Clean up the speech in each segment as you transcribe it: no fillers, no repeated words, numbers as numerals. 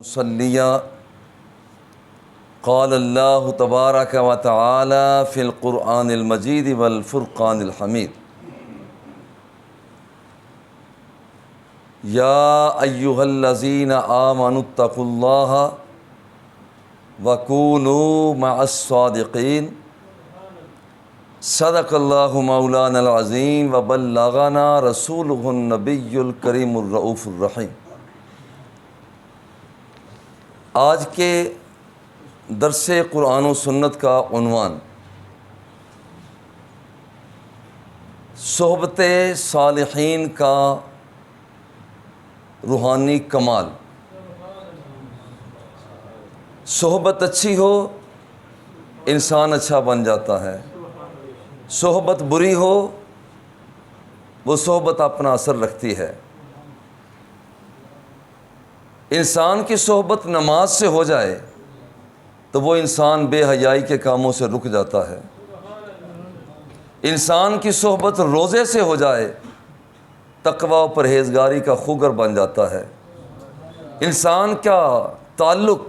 صلیہ قال اللہ تبارک و تعالی فی القرآن المجید والفرقان الحمید یا ایہا الذین آمنوا اتقوا اللہ وکونوا مع الصادقین صدق اللہ مولانا العظیم وبلغنا رسولہ النبی الکریم الرؤوف الرحیم۔ آج کے درس قرآن و سنت کا عنوان صحبت صالحین کا روحانی کمال۔ صحبت اچھی ہو انسان اچھا بن جاتا ہے، صحبت بری ہو وہ صحبت اپنا اثر رکھتی ہے۔ انسان کی صحبت نماز سے ہو جائے تو وہ انسان بے حیائی کے کاموں سے رک جاتا ہے۔ انسان کی صحبت روزے سے ہو جائے تقوی و پرہیزگاری کا خوگر بن جاتا ہے۔ انسان کا تعلق،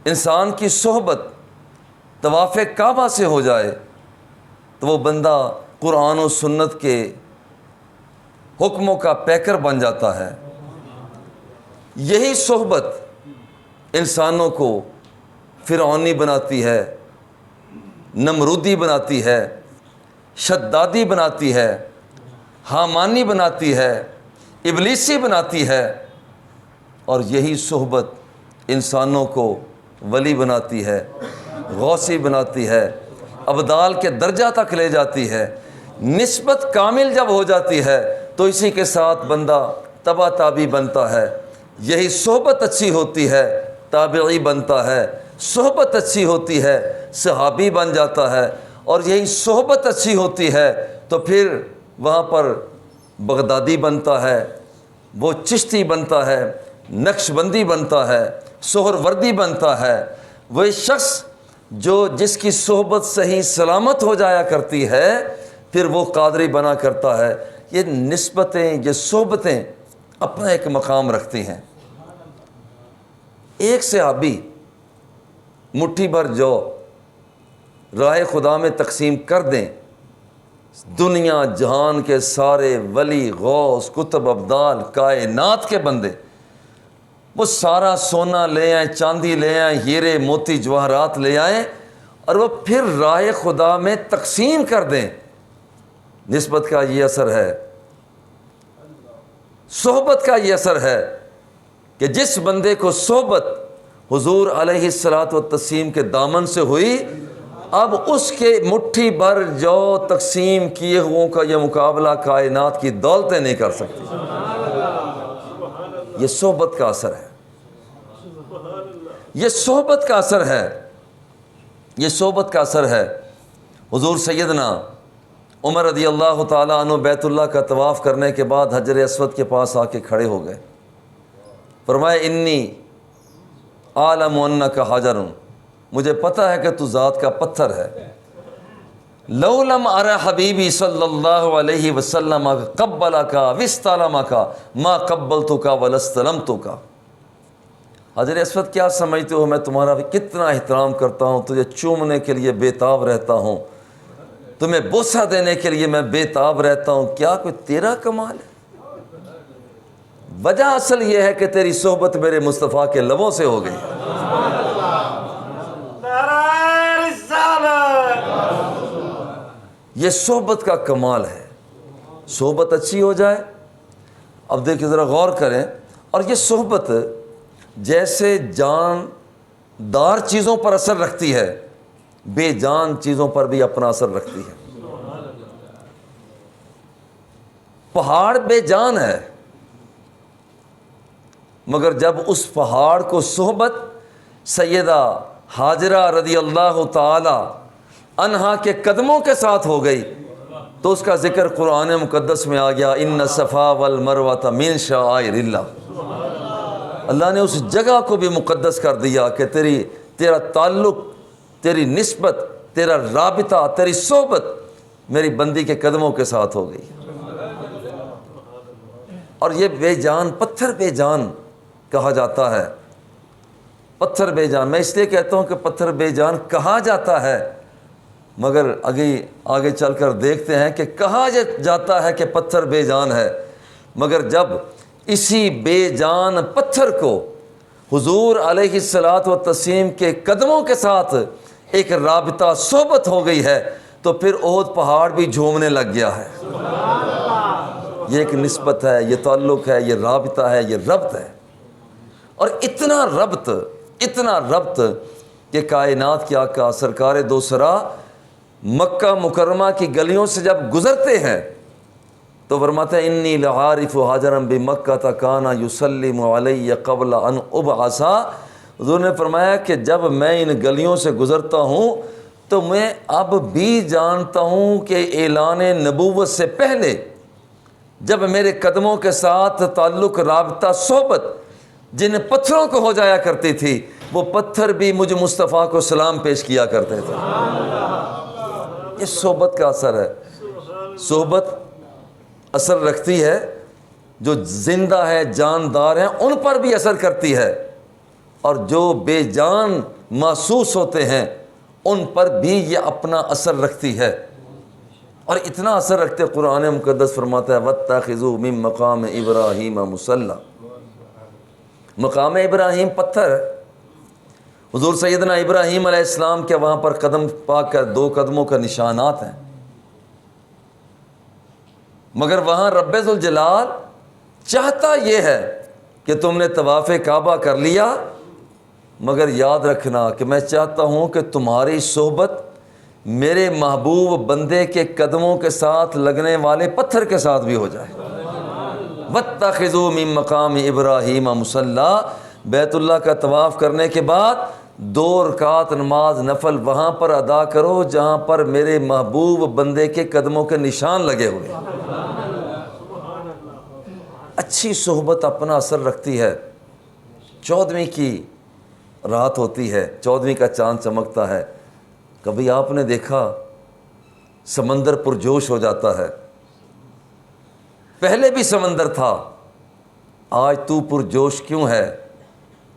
انسان کی صحبت طواف کعبہ سے ہو جائے تو وہ بندہ قرآن و سنت کے حکموں کا پیکر بن جاتا ہے۔ یہی صحبت انسانوں کو فرعونی بناتی ہے، نمرودی بناتی ہے، شدادی بناتی ہے، حامانی بناتی ہے، ابلیسی بناتی ہے، اور یہی صحبت انسانوں کو ولی بناتی ہے، غوثی بناتی ہے، ابدال کے درجہ تک لے جاتی ہے۔ نسبت کامل جب ہو جاتی ہے تو اسی کے ساتھ بندہ تبا تابی بنتا ہے۔ یہی صحبت اچھی ہوتی ہے تابعی بنتا ہے، صحبت اچھی ہوتی ہے صحابی بن جاتا ہے، اور یہی صحبت اچھی ہوتی ہے تو پھر وہاں پر بغدادی بنتا ہے، وہ چشتی بنتا ہے، نقش بندی بنتا ہے، سہروردی بنتا ہے۔ وہ شخص جس کی صحبت صحیح سلامت ہو جایا کرتی ہے پھر وہ قادری بنا کرتا ہے۔ یہ نسبتیں، یہ صحبتیں اپنا ایک مقام رکھتی ہیں۔ ایک صحابی مٹھی بھر جو راہ خدا میں تقسیم کر دیں، دنیا جہان کے سارے ولی، غوث، قطب، ابدال، کائنات کے بندے وہ سارا سونا لے آئیں، چاندی لے آئیں، ہیرے موتی جواہرات لے آئیں اور وہ پھر راہ خدا میں تقسیم کر دیں، نسبت کا یہ اثر ہے، صحبت کا یہ اثر ہے کہ جس بندے کو صحبت حضور علیہ الصلاۃ والتسلیم کے دامن سے ہوئی، اب اس کے مٹھی بھر جو تقسیم کیے ہوں کا یہ مقابلہ کائنات کی دولتیں نہیں کر سکتی۔ یہ صحبت کا اثر ہے، یہ صحبت کا اثر ہے، یہ صحبت کا اثر ہے۔ حضور سیدنا عمر رضی اللہ تعالیٰ عنہ بیت اللہ کا طواف کرنے کے بعد حجر اسود کے پاس آ کے کھڑے ہو گئے، فرمایا انی عالم انک حجر، مجھے پتہ ہے کہ تو ذات کا پتھر ہے۔ لو لم ارى حبیبی صلی اللہ علیہ وسلم قبلک واستلمک ما قبلتک ولا استلمتک۔ حجر اسود کیا سمجھتے ہو میں تمہارا کتنا احترام کرتا ہوں، تجھے چومنے کے لیے بے تاب رہتا ہوں، تمہیں بوسہ دینے کے لیے میں بے تاب رہتا ہوں، کیا کوئی تیرا کمال ہے؟ وجہ اصل یہ ہے کہ تیری صحبت میرے مصطفیٰ کے لبوں سے ہو گئی۔ یہ صحبت کا کمال ہے۔ صحبت اچھی ہو جائے، اب دیکھیں ذرا غور کریں، اور یہ صحبت جیسے جاندار چیزوں پر اثر رکھتی ہے بے جان چیزوں پر بھی اپنا اثر رکھتی ہے۔ پہاڑ بے جان ہے مگر جب اس پہاڑ کو صحبت سیدہ ہاجرہ رضی اللہ تعالی عنہا کے قدموں کے ساتھ ہو گئی تو اس کا ذکر قرآن مقدس میں آ گیا، ان الصفا والمروۃ من شعائر اللہ۔ اللہ نے اس جگہ کو بھی مقدس کر دیا کہ تیرا تعلق، تیری نسبت، تیرا رابطہ، تیری صحبت میری بندی کے قدموں کے ساتھ ہو گئی۔ اور یہ بے جان پتھر بے جان کہا جاتا ہے، پتھر بے جان، میں اس لیے کہتا ہوں کہ پتھر بے جان کہا جاتا ہے، مگر آگے چل کر دیکھتے ہیں کہ کہا جاتا ہے کہ پتھر بے جان ہے، مگر جب اسی بے جان پتھر کو حضور علیہ الصلاۃ والتسلیم کے قدموں کے ساتھ ایک رابطہ صحبت ہو گئی ہے تو پھر احد پہاڑ بھی جھومنے لگ گیا ہے۔ یہ ایک نسبت ہے، یہ تعلق ہے، یہ رابطہ ہے، یہ ربط ہے، اور اتنا ربط کہ کائنات کے آقا سرکار دو سرا مکہ مکرمہ کی گلیوں سے جب گزرتے ہیں تو فرماتے ہیں انی لعارف حاجرا بمکہ کان یسلم علی قبل ان ابعث۔ حضور نے فرمایا کہ جب میں ان گلیوں سے گزرتا ہوں تو میں اب بھی جانتا ہوں کہ اعلان نبوت سے پہلے جب میرے قدموں کے ساتھ تعلق، رابطہ، صحبت جن پتھروں کو ہو جایا کرتی تھی، وہ پتھر بھی مجھ مصطفیٰ کو سلام پیش کیا کرتے تھے۔ یہ صحبت کا اثر ہے۔ صحبت اثر رکھتی ہے، جو زندہ ہے، جاندار ہیں، ان پر بھی اثر کرتی ہے، اور جو بے جان محسوس ہوتے ہیں ان پر بھی یہ اپنا اثر رکھتی ہے، اور اتنا اثر رکھتے قرآن مقدس فرماتا ہے وَاتَّخِذُوا مِن مقام ابراہیم مصلی۔ مقام ابراہیم پتھر ہے، حضور سیدنا ابراہیم علیہ السلام کے وہاں پر قدم پاک کا 2 قدموں کا نشانات ہیں، مگر وہاں رب ذوالجلال چاہتا یہ ہے کہ تم نے طواف کعبہ کر لیا، مگر یاد رکھنا کہ میں چاہتا ہوں کہ تمہاری صحبت میرے محبوب بندے کے قدموں کے ساتھ لگنے والے پتھر کے ساتھ بھی ہو جائے۔ وَاتَّخِذُوا مِن مَّقَامِ إِبْرَاهِيمَ مُصَلًّى، بیت اللہ کا طواف کرنے کے بعد 2 رکعت نماز نفل وہاں پر ادا کرو جہاں پر میرے محبوب بندے کے قدموں کے نشان لگے ہوئے۔ اچھی صحبت اپنا اثر رکھتی ہے۔ 14ویں کی رات ہوتی ہے، 14ویں کا چاند چمکتا ہے، کبھی آپ نے دیکھا سمندر پرجوش ہو جاتا ہے؟ پہلے بھی سمندر تھا، آج تو پرجوش کیوں ہے؟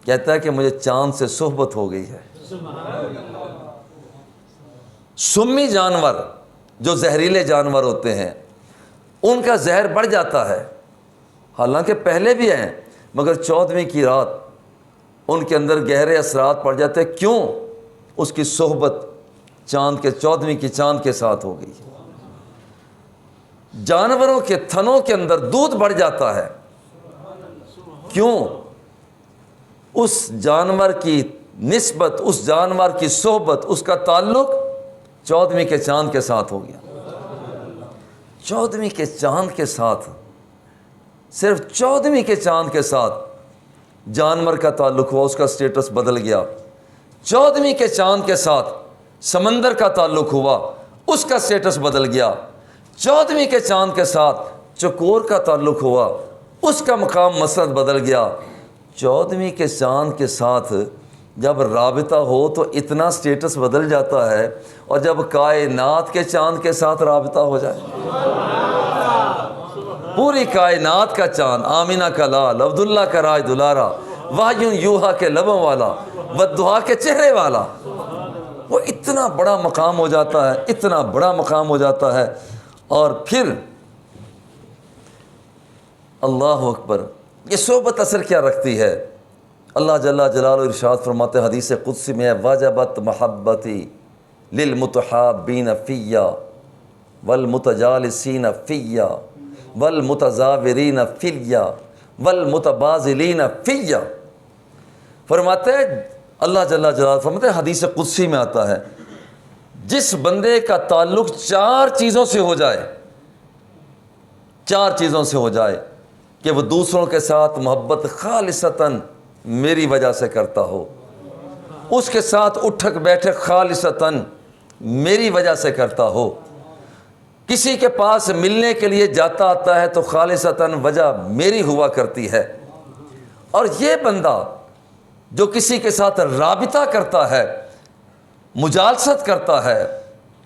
کہتا ہے کہ مجھے چاند سے صحبت ہو گئی ہے۔ سمی جانور جو زہریلے جانور ہوتے ہیں ان کا زہر بڑھ جاتا ہے، حالانکہ پہلے بھی ہیں، مگر 14ویں کی رات ان کے اندر گہرے اثرات پڑ جاتے ہیں۔ کیوں؟ اس کی صحبت چاند کے 14ویں کی چاند کے ساتھ ہو گئی۔ جانوروں کے تھنوں کے اندر دودھ بڑھ جاتا ہے، کیوں؟ اس جانور کی نسبت، اس جانور کی صحبت، اس کا تعلق 14ویں کے چاند کے ساتھ ہو گیا۔ 14ویں کے چاند کے ساتھ، صرف 14ویں کے چاند کے ساتھ جانور کا تعلق ہوا، اس کا سٹیٹس بدل گیا۔ 14ویں کے چاند کے ساتھ سمندر کا تعلق ہوا، اس کا سٹیٹس بدل گیا۔ 14ویں کے چاند کے ساتھ چکور کا تعلق ہوا، اس کا مقام مسند بدل گیا۔ 14ویں کے چاند کے ساتھ جب رابطہ ہو تو اتنا سٹیٹس بدل جاتا ہے، اور جب کائنات کے چاند کے ساتھ رابطہ ہو جائے، پوری کائنات کا چاند، آمینہ کا لال، عبداللہ کا راج دلارا، واہیوں یوہا کے لبوں والا، والدہا کے چہرے والا، وہ اتنا بڑا مقام ہو جاتا ہے، اتنا بڑا مقام ہو جاتا ہے۔ اور پھر اللہ اکبر، یہ صحبت اثر کیا رکھتی ہے؟ اللہ جل جلالہ ارشاد فرماتے ہیں، حدیث قدسی میں، وجبت محبتی للمتحابین فیا والمتجالسین فیا والمتزاورین فیا والمتبازلین فیا۔ فرماتے ہیں اللہ جل جلالہ، فرماتے ہیں حدیث قدسی میں آتا ہے، جس بندے کا تعلق 4 چیزوں سے ہو جائے، 4 چیزوں سے ہو جائے، کہ وہ دوسروں کے ساتھ محبت خالصتاً میری وجہ سے کرتا ہو، اس کے ساتھ اٹھک بیٹھک خالصتاً میری وجہ سے کرتا ہو، کسی کے پاس ملنے کے لیے جاتا آتا ہے تو خالصتاً وجہ میری ہوا کرتی ہے۔ اور یہ بندہ جو کسی کے ساتھ رابطہ کرتا ہے، مجالست کرتا ہے،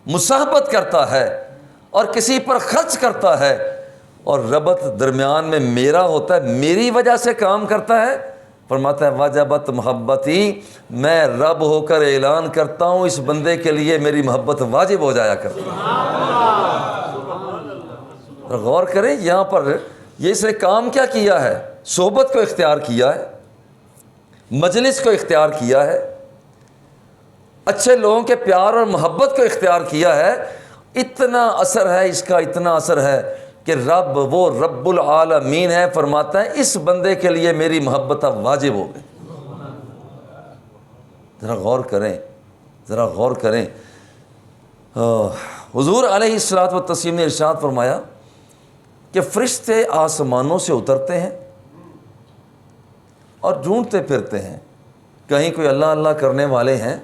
مصاحبت کرتا ہے، اور کسی پر خرچ کرتا ہے، اور ربط درمیان میں میرا ہوتا ہے، میری وجہ سے کام کرتا ہے، فرماتا ہے وجبت محبتی، میں رب ہو کر اعلان کرتا ہوں اس بندے کے لیے میری محبت واجب ہو جایا کرتی ہے۔ غور کریں یہاں پر یہ اس نے کام کیا کیا ہے؟ صحبت کو اختیار کیا ہے، مجلس کو اختیار کیا ہے، اچھے لوگوں کے پیار اور محبت کو اختیار کیا ہے۔ اتنا اثر ہے اس کا، اتنا اثر ہے کہ رب، وہ رب العالمین ہے، فرماتا ہے اس بندے کے لیے میری محبت اب واجب ہو گئی۔ ذرا غور کریں، ذرا غور کریں۔ حضور علیہ الصلوۃ والتسلیم نے ارشاد فرمایا کہ فرشتے آسمانوں سے اترتے ہیں اور ڈھونڈتے پھرتے ہیں، کہیں کوئی اللہ اللہ کرنے والے ہیں؟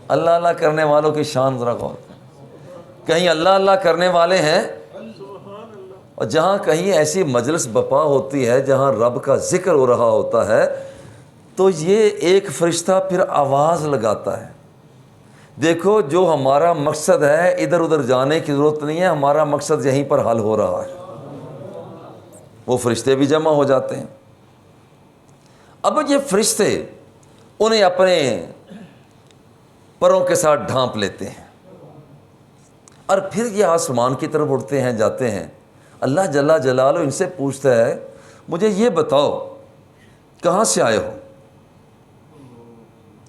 اللہ اللہ کرنے والوں کی شان ذرا غور کریں، کہیں اللہ اللہ کرنے والے ہیں؟ اور جہاں کہیں ایسی مجلس بپا ہوتی ہے جہاں رب کا ذکر ہو رہا ہوتا ہے تو یہ ایک فرشتہ پھر آواز لگاتا ہے۔ دیکھو جو ہمارا مقصد ہے ادھر ادھر جانے کی ضرورت نہیں ہے، ہمارا مقصد یہیں پر حل ہو رہا ہے۔ وہ فرشتے بھی جمع ہو جاتے ہیں۔ اب یہ فرشتے انہیں اپنے پروں کے ساتھ ڈھانپ لیتے ہیں اور پھر یہ آسمان کی طرف اڑتے ہیں، جاتے ہیں۔ اللہ جل جلالہ ان سے پوچھتا ہے مجھے یہ بتاؤ کہاں سے آئے ہو؟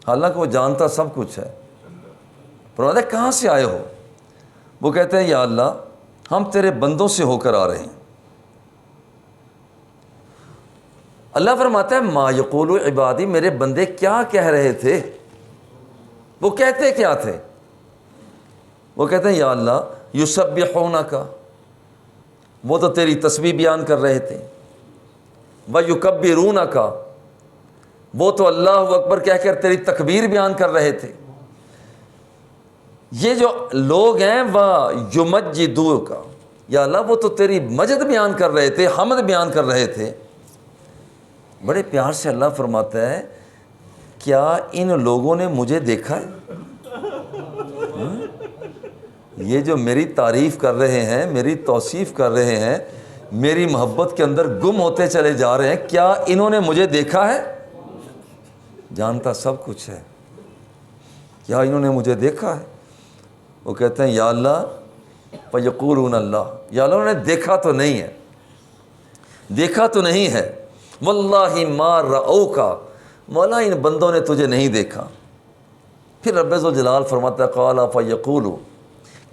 حالانکہ وہ جانتا سب کچھ ہے، فرماتا ہے کہاں سے آئے ہو؟ وہ کہتے ہیں یا اللہ ہم تیرے بندوں سے ہو کر آ رہے ہیں۔ اللہ فرماتا ہے ما یقول عبادی، میرے بندے کیا کہہ رہے تھے؟ وہ کہتے کیا تھے؟ وہ کہتے ہیں یا اللہ یسبحونک، وہ تو تیری تسبیح بیان کر رہے تھے، ویکبرونک، وہ تو اللہ اکبر کہہ کر تیری تکبیر بیان کر رہے تھے۔ یہ جو لوگ ہیں ویمجدوک، یا اللہ وہ تو تیری مجد بیان کر رہے تھے، حمد بیان کر رہے تھے۔ بڑے پیار سے اللہ فرماتا ہے کیا ان لوگوں نے مجھے دیکھا ہے؟ یہ جو میری تعریف کر رہے ہیں، میری توصیف کر رہے ہیں، میری محبت کے اندر گم ہوتے چلے جا رہے ہیں، کیا انہوں نے مجھے دیکھا ہے؟ جانتا سب کچھ ہے، کیا انہوں نے مجھے دیکھا ہے؟ وہ کہتے ہیں یا اللہ فیقولون اللہ، یا اللہ انہوں نے دیکھا تو نہیں ہے، دیکھا تو نہیں ہے، واللہ ما رأوک، مولا ان بندوں نے تجھے نہیں دیکھا۔ پھر رب ذوالجلال فرماتا ہے قال فیقولوا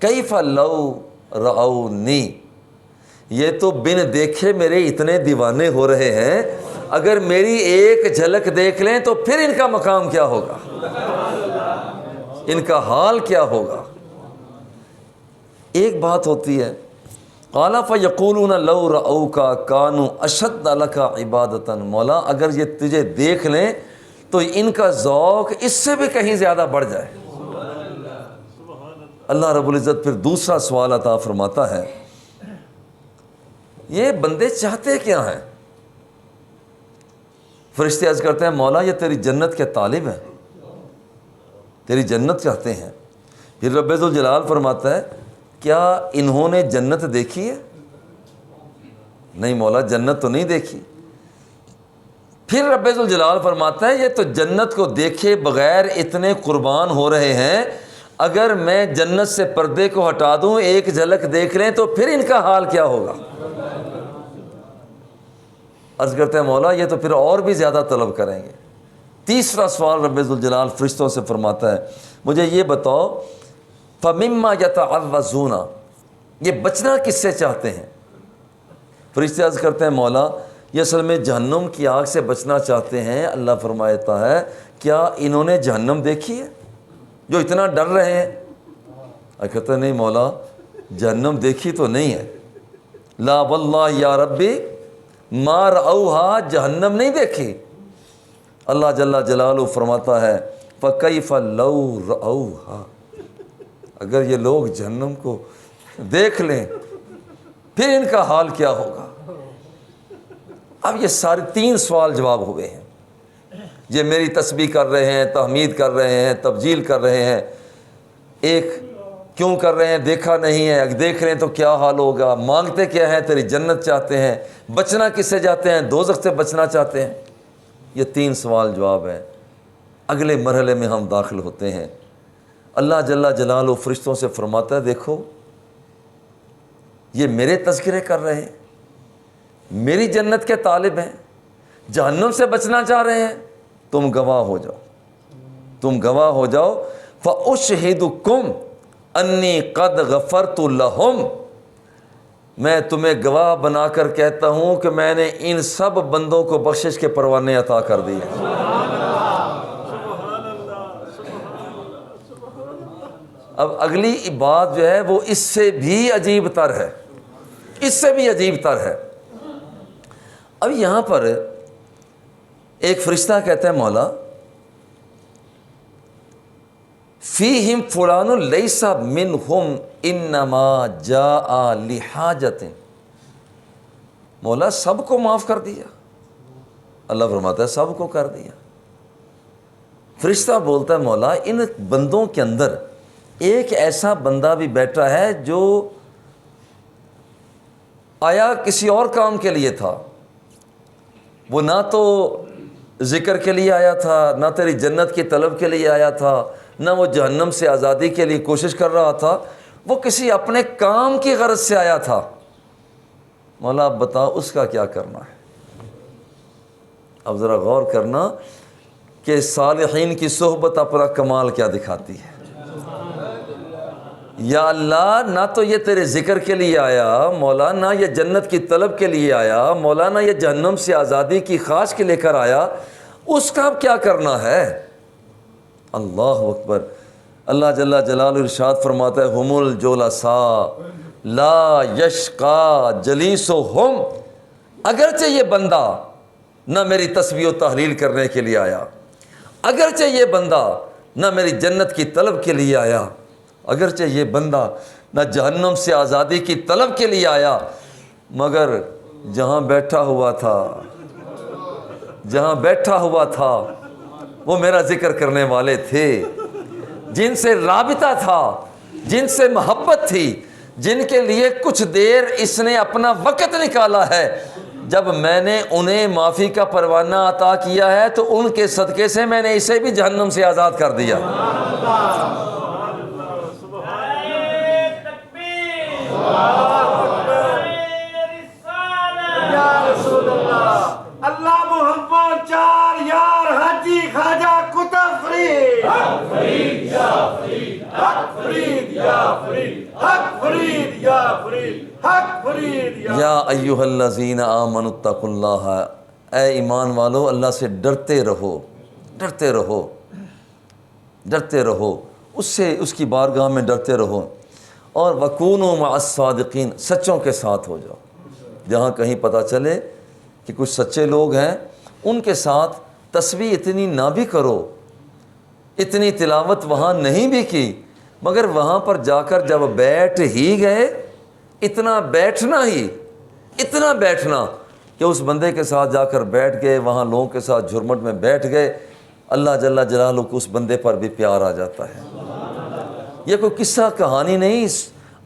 کیف لو رأونی، یہ تو بن دیکھے میرے اتنے دیوانے ہو رہے ہیں، اگر میری ایک جھلک دیکھ لیں تو پھر ان کا مقام کیا ہوگا، ان کا حال کیا ہوگا۔ ایک بات ہوتی ہے قال فیقولون لو رأوک کانوا اشد لک عبادۃ، مولا اگر یہ تجھے دیکھ لیں تو ان کا ذوق اس سے بھی کہیں زیادہ بڑھ جائے۔ اللہ رب العزت پھر دوسرا سوال عطا فرماتا ہے یہ بندے چاہتے کیا ہیں؟ فرشتے عرض کرتے ہیں مولا یہ تیری جنت کے طالب ہیں، تیری جنت چاہتے ہیں۔ پھر رب ذوالجلال فرماتا ہے کیا انہوں نے جنت دیکھی ہے؟ نہیں مولا جنت تو نہیں دیکھی۔ پھر رب ذوالجلال فرماتا ہے یہ تو جنت کو دیکھے بغیر اتنے قربان ہو رہے ہیں، اگر میں جنت سے پردے کو ہٹا دوں ایک جھلک دیکھ لیں تو پھر ان کا حال کیا ہوگا۔ عرض کرتے ہیں مولا یہ تو پھر اور بھی زیادہ طلب کریں گے۔ تیسرا سوال رب ذوالجلال فرشتوں سے فرماتا ہے مجھے یہ بتاؤ فَمِمَّا يَتَعَوَّذُونَ، یہ بچنا کس سے چاہتے ہیں؟ فرشتے عرض کرتے ہیں مولا یہ اصل میں جہنم کی آگ سے بچنا چاہتے ہیں۔ اللہ فرماتا ہے کیا انہوں نے جہنم دیکھی ہے جو اتنا ڈر رہے ہیں؟ کہتا ہے نہیں مولا جہنم دیکھی تو نہیں ہے، لا واللہ یا ربی ما رأوہا، جہنم نہیں دیکھی۔ اللہ جل جلالہ فرماتا ہے فَكَيْفَ لَوْ رَأَوْهَا، اگر یہ لوگ جہنم کو دیکھ لیں پھر ان کا حال کیا ہوگا۔ اب یہ سارے تین سوال جواب ہوئے ہیں۔ یہ میری تسبیح کر رہے ہیں، تحمید کر رہے ہیں، تبجیل کر رہے ہیں۔ ایک کیوں کر رہے ہیں؟ دیکھا نہیں ہے، اگر دیکھ رہے ہیں تو کیا حال ہوگا۔ مانگتے کیا ہیں؟ تیری جنت چاہتے ہیں۔ بچنا کس سے چاہتے ہیں؟ دوزخ سے بچنا چاہتے ہیں۔ یہ 3 سوال جواب ہے۔ اگلے مرحلے میں ہم داخل ہوتے ہیں۔ اللہ جل جلالہ فرشتوں سے فرماتا ہے دیکھو یہ میرے تذکرے کر رہے ہیں، میری جنت کے طالب ہیں، جہنم سے بچنا چاہ رہے ہیں، تم گواہ ہو جاؤ، تم گواہ ہو جاؤ۔ فَأُشْهِدُكُمْ أَنِّي قَدْ غَفَرْتُ لَهُمْ، میں تمہیں گواہ بنا کر کہتا ہوں کہ میں نے ان سب بندوں کو بخشش کے پروانے عطا کر دیے۔ اب اگلی بات جو ہے وہ اس سے بھی عجیب تر ہے، اس سے بھی عجیب تر ہے۔ اب یہاں پر ایک فرشتہ کہتا ہے مولا فیہم فلان لیس منہم انما جاء لحاجت، مولا سب کو معاف کر دیا؟ اللہ فرماتا ہے سب کو کر دیا۔ فرشتہ بولتا ہے مولا ان بندوں کے اندر ایک ایسا بندہ بھی بیٹھا ہے جو آیا کسی اور کام کے لیے تھا، وہ نہ تو ذکر کے لیے آیا تھا، نہ تیری جنت کی طلب کے لیے آیا تھا، نہ وہ جہنم سے آزادی کے لیے کوشش کر رہا تھا، وہ کسی اپنے کام کی غرض سے آیا تھا۔ مولا اب بتا اس کا کیا کرنا ہے؟ اب ذرا غور کرنا کہ صالحین کی صحبت اپنا کمال کیا دکھاتی ہے۔ یا اللہ نہ تو یہ تیرے ذکر کے لیے آیا مولا، نہ یہ جنت کی طلب کے لیے آیا مولا، نہ یہ جہنم سے آزادی کی خواہش کے لے کر آیا، اس کا اب کیا کرنا ہے؟ اللہ اکبر۔ اللہ جل جلالہ ارشاد فرماتا ہے ہم الجلساء لا یشقا جلیسہم، اگرچہ یہ بندہ نہ میری تسبیح و تحلیل کرنے کے لیے آیا، اگرچہ یہ بندہ نہ میری جنت کی طلب کے لیے آیا، اگرچہ یہ بندہ نہ جہنم سے آزادی کی طلب کے لیے آیا، مگر جہاں بیٹھا ہوا تھا، جہاں بیٹھا ہوا تھا وہ میرا ذکر کرنے والے تھے، جن سے رابطہ تھا، جن سے محبت تھی، جن کے لیے کچھ دیر اس نے اپنا وقت نکالا ہے، جب میں نے انہیں معافی کا پروانہ عطا کیا ہے تو ان کے صدقے سے میں نے اسے بھی جہنم سے آزاد کر دیا۔ اللہ محمد چار یار حاجی خواجہ کتب فرید، حق فرید یا فرید، حق فرید یا فرید، حق فرید یا فرید، حق فرید یا ایھا الذین آمنوا اتقوا اللہ، اے ایمان والو اللہ سے ڈرتے رہو، ڈرتے رہو، ڈرتے رہو، اس سے اس کی بارگاہ میں ڈرتے رہو، اور وکونوا مع الصادقین، سچوں کے ساتھ ہو جاؤ۔ جہاں کہیں پتہ چلے کہ کچھ سچے لوگ ہیں، ان کے ساتھ تسبیح اتنی نہ بھی کرو، اتنی تلاوت وہاں نہیں بھی کی، مگر وہاں پر جا کر جب بیٹھ ہی گئے، اتنا بیٹھنا ہی، اتنا بیٹھنا کہ اس بندے کے ساتھ جا کر بیٹھ گئے، وہاں لوگوں کے ساتھ جھرمٹ میں بیٹھ گئے، اللہ جل جلالہ کو اس بندے پر بھی پیار آ جاتا ہے۔ یہ کوئی قصہ کہانی نہیں،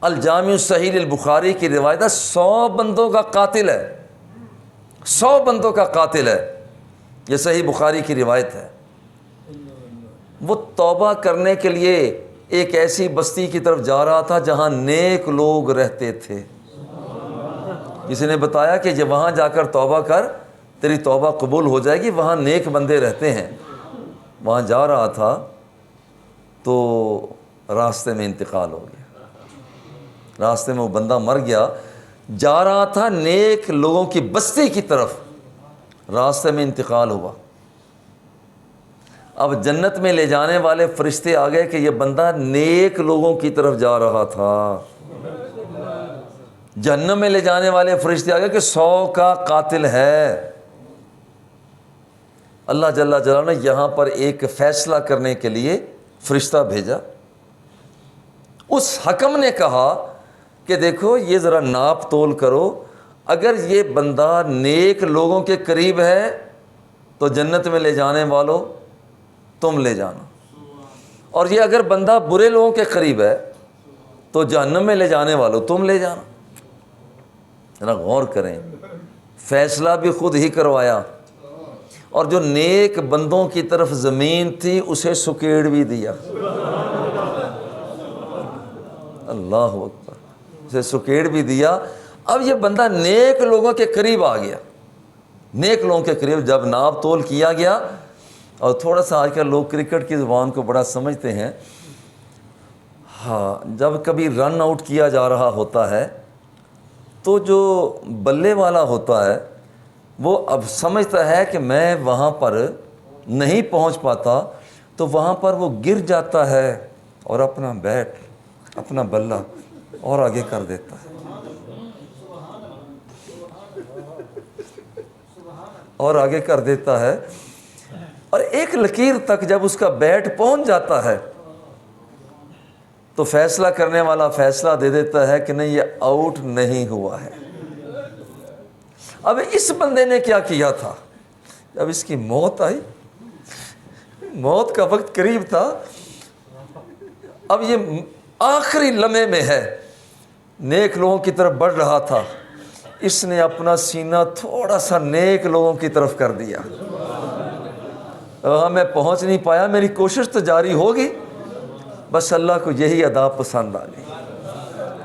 الجامع الصحیح البخاری کی روایت ہے، 100 بندوں کا قاتل ہے، 100 بندوں کا قاتل ہے، یہ صحیح بخاری کی روایت ہے۔ وہ توبہ کرنے کے لیے ایک ایسی بستی کی طرف جا رہا تھا جہاں نیک لوگ رہتے تھے۔ کسی نے بتایا کہ جب وہاں جا کر توبہ کر، تیری توبہ قبول ہو جائے گی، وہاں نیک بندے رہتے ہیں۔ وہاں جا رہا تھا تو راستے میں انتقال ہو گیا، راستے میں وہ بندہ مر گیا۔ جا رہا تھا نیک لوگوں کی بستی کی طرف، راستے میں انتقال ہوا۔ اب جنت میں لے جانے والے فرشتے آ گئے کہ یہ بندہ نیک لوگوں کی طرف جا رہا تھا، جہنم میں لے جانے والے فرشتے آ گئے کہ 100 کا قاتل ہے۔ اللہ جل جلالہ نے یہاں پر ایک فیصلہ کرنے کے لیے فرشتہ بھیجا۔ اس حکم نے کہا کہ دیکھو یہ ذرا ناپ تول کرو، اگر یہ بندہ نیک لوگوں کے قریب ہے تو جنت میں لے جانے والوں تم لے جانا، اور یہ اگر بندہ برے لوگوں کے قریب ہے تو جہنم میں لے جانے والوں تم لے جانا۔ ذرا غور کریں، فیصلہ بھی خود ہی کروایا، اور جو نیک بندوں کی طرف زمین تھی اسے سکیڑ بھی دیا. اللہ اکبر, اسے سکیڑ بھی دیا. اب یہ بندہ نیک لوگوں کے قریب آ گیا. نیک لوگوں کے قریب جب ناپ تول کیا گیا, اور تھوڑا سا آج کل لوگ کرکٹ کی زبان کو بڑا سمجھتے ہیں, ہاں جب کبھی رن آؤٹ کیا جا رہا ہوتا ہے تو جو بلے والا ہوتا ہے وہ اب سمجھتا ہے کہ میں وہاں پر نہیں پہنچ پاتا, تو وہاں پر وہ گر جاتا ہے اور اپنا بیٹ, اپنا بلہ اور آگے کر دیتا ہے, اور آگے کر دیتا ہے. اور ایک لکیر تک جب اس کا بیٹ پہنچ جاتا ہے تو فیصلہ کرنے والا فیصلہ دے دیتا ہے کہ نہیں, یہ آؤٹ نہیں ہوا ہے. اب اس بندے نے کیا کیا تھا, جب اس کی موت آئی, موت کا وقت قریب تھا, اب یہ آخری لمحے میں ہے, نیک لوگوں کی طرف بڑھ رہا تھا, اس نے اپنا سینہ تھوڑا سا نیک لوگوں کی طرف کر دیا. میں پہنچ نہیں پایا, میری کوشش تو جاری ہوگی. بس اللہ کو یہی ادا پسند آ گئی,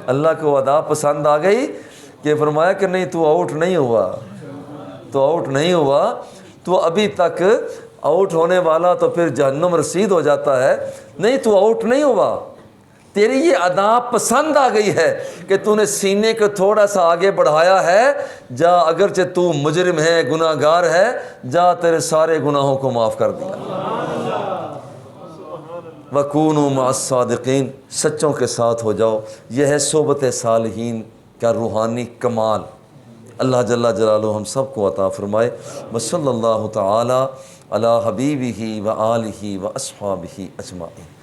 اللہ کو ادا پسند آ گئی کہ فرمایا کہ نہیں, تو آؤٹ نہیں ہوا, تو آؤٹ نہیں ہوا, تو ابھی تک آؤٹ ہونے والا تو پھر جہنم رسید ہو جاتا ہے. نہیں, تو آؤٹ نہیں ہوا, تیری یہ ادا پسند آ گئی ہے کہ تو نے سینے کو تھوڑا سا آگے بڑھایا ہے. جا, اگرچہ تو مجرم ہے, گناہ گار ہے, جا تیرے سارے گناہوں کو معاف کر دیا. وَكُونُوا مَعَ الصَّادِقِينَ, سچوں کے ساتھ ہو جاؤ. یہ ہے صحبت صالحین کا روحانی کمال. اللہ جل جلالہ ہم سب کو عطا فرمائے. وصلی اللہ تعالی علی حبیبہ و آلہ و اصحابہ اجمعین.